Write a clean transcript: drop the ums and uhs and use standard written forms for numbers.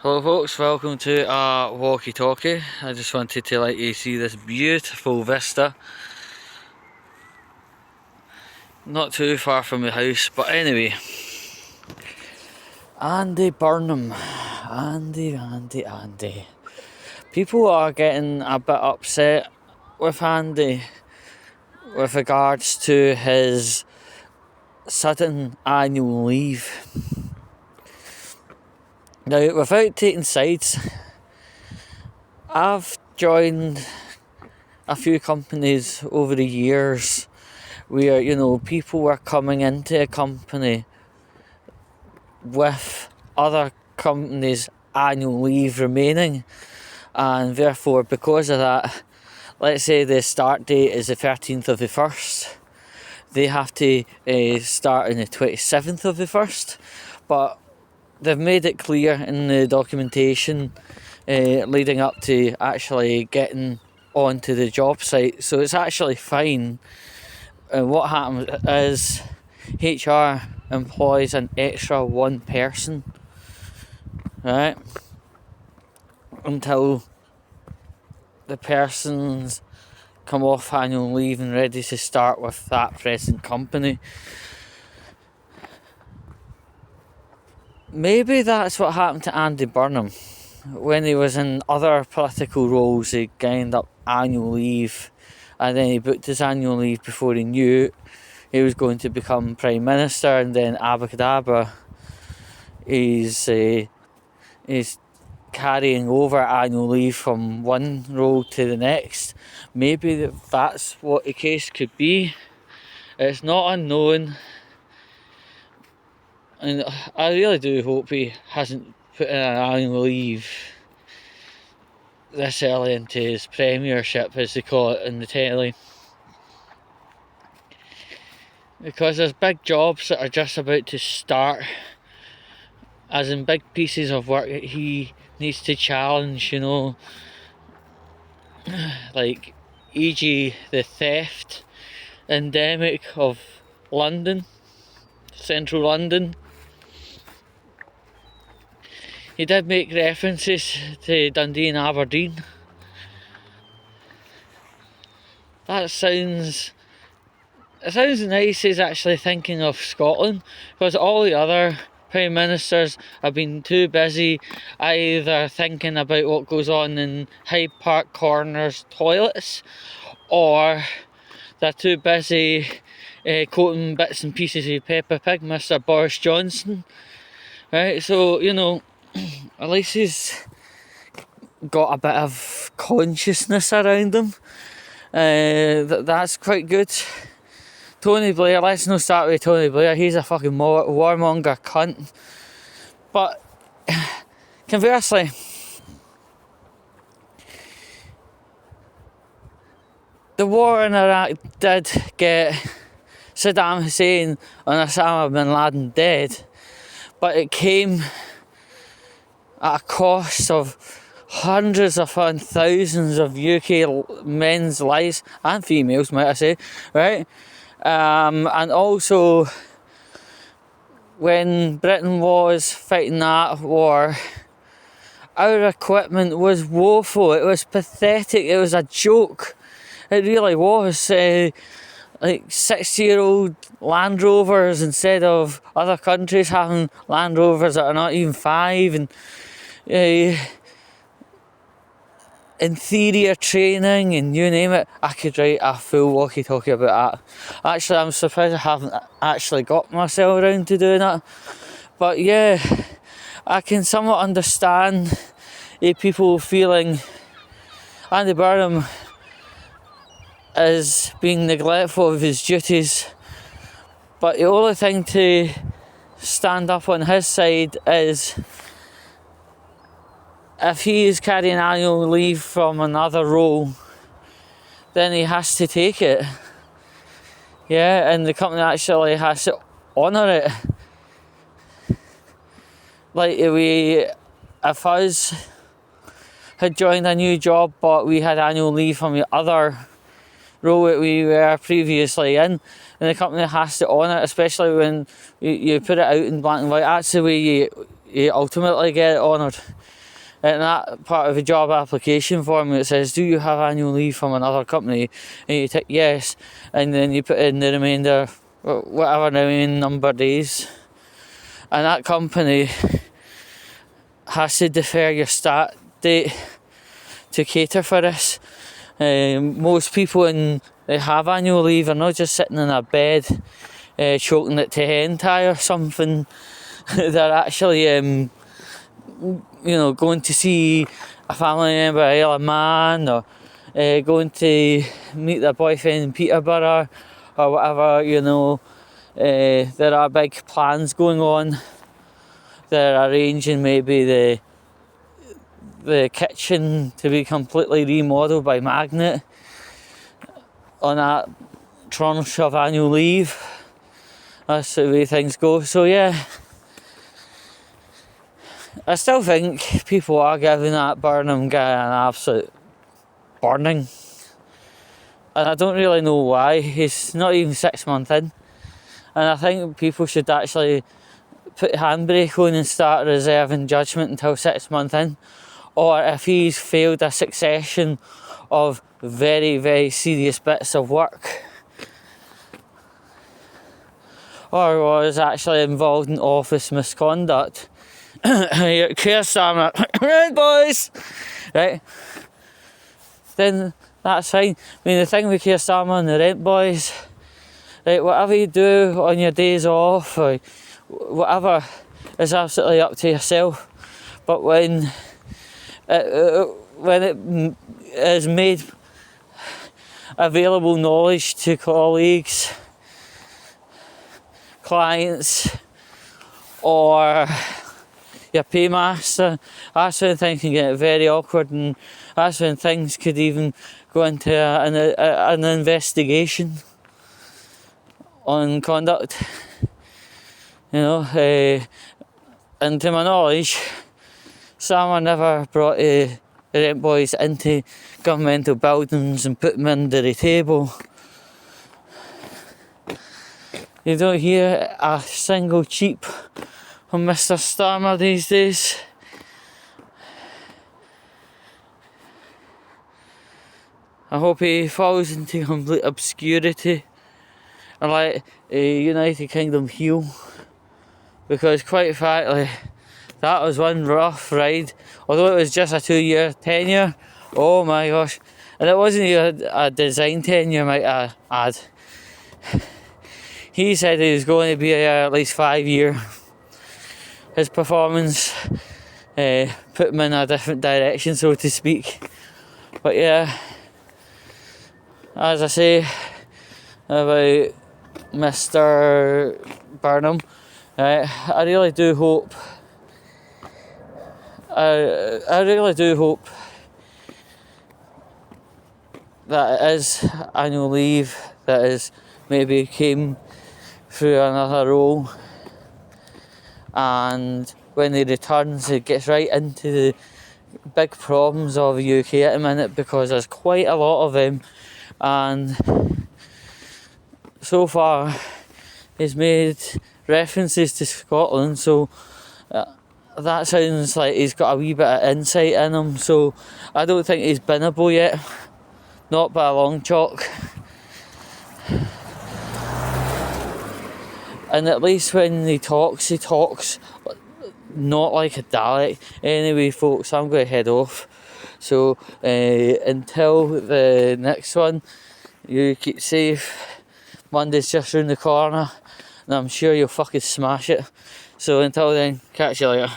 Hello folks, welcome to Walkie talkie. I just wanted to let you see this beautiful vista. Not too far from the house, but anyway. Andy Burnham. Andy. People are getting a bit upset with Andy with regards to his sudden annual leave. Now, without taking sides, I've joined a few companies over the years where, people were coming into a company with other companies' annual leave remaining, and therefore, because of that, let's say the start date is the 13th of the 1st, they have to start on the 27th of the 1st, but they've made it clear in the documentation leading up to actually getting onto the job site, so it's actually fine. What happens is HR employs an extra one person, right, until the person's come off annual leave and ready to start with that present company. Maybe that's what happened to Andy Burnham. When he was in other political roles, he gained up annual leave, and then he booked his annual leave before he knew he was going to become Prime Minister, and then abacadabra, he's carrying over annual leave from one role to the next. Maybe that's what the case could be. It's not unknown, and I really do hope he hasn't put in an annual leave this early into his premiership, as they call it in the telly, because there's big jobs that are just about to start, as in big pieces of work that he needs to challenge, like e.g. the theft endemic of London, central London. He did make references to Dundee and Aberdeen. It sounds nice. He's actually thinking of Scotland, because all the other Prime Ministers have been too busy either thinking about what goes on in Hyde Park Corner's toilets, or they're too busy quoting bits and pieces of Peppa Pig, Mr. Boris Johnson. Right, so, at least he's got a bit of consciousness around him. That's quite good. Tony Blair, let's not start with Tony Blair. He's a fucking warmonger cunt. But conversely, the war in Iraq did get Saddam Hussein and Osama bin Laden dead, but it came at a cost of hundreds upon thousands of UK men's lives, and females, might I say, right? And also, when Britain was fighting that war, our equipment was woeful. It was pathetic. It was a joke. It really was. Like 60-year-old Land Rovers instead of other countries having Land Rovers that are not even 5, and inferior training, and you name it. I could write a full walkie-talkie about that. Actually, I'm surprised I haven't actually got myself around to doing that. But yeah, I can somewhat understand people feeling Andy Burnham is being neglectful of his duties. But the only thing to stand up on his side is, if he is carrying annual leave from another role, then he has to take it. Yeah, and the company actually has to honour it. Like, if us had joined a new job but we had annual leave from the other role that we were previously in, and the company has to honour it, especially when you put it out in black and white. That's the way you ultimately get it honoured. And that part of the job application form, it says, do you have annual leave from another company? And you tick yes, and then you put in the remainder, whatever the remaining number of days. And that company has to defer your start date to cater for this. Most people they have annual leave are not just sitting in a bed choking it to hentai or something. They're actually going to see a family member, a Isle of Man, or going to meet their boyfriend in Peterborough or whatever. There are big plans going on. They're arranging maybe the kitchen to be completely remodelled by Magnet on that tranche of annual leave. That's the way things go. So yeah, I still think people are giving that Burnham guy an absolute burning, and I don't really know why. He's not even 6 months in, and I think people should actually put handbrake on and start reserving judgment until 6 months in, or if he's failed a succession of very, very serious bits of work, or was actually involved in office misconduct. Keir Starmer, right boys, right? Then that's fine. I mean, the thing with Keir Starmer and the Rent Boys, right? Whatever you do on your days off, or whatever, is absolutely up to yourself. But when it is made available knowledge to colleagues, clients, or your paymaster, that's when things can get very awkward, and that's when things could even go into an investigation on conduct. And to my knowledge, Sam never brought the Rent Boys into governmental buildings and put them under the table. You don't hear a single cheep from Mr. Starmer these days. I hope he falls into complete obscurity and let a United Kingdom heal, because quite frankly, that was one rough ride. Although it was just a 2-year tenure, oh my gosh, and it wasn't even a design tenure, might I add. He said he was going to be here at least 5 years. His performance put him in a different direction, so to speak. But yeah, as I say about Mr. Burnham, I really do hope that it is annual leave that is maybe came through another role, and when he returns he gets right into the big problems of the UK at the minute, because there's quite a lot of them, and so far he's made references to Scotland, so that sounds like he's got a wee bit of insight in him. So I don't think he's binnable yet, not by a long chalk. And at least when he talks not like a Dalek. Anyway folks, I'm going to head off, so until the next one, you keep safe. Monday's just round the corner, and I'm sure you'll fucking smash it. So until then, catch you later.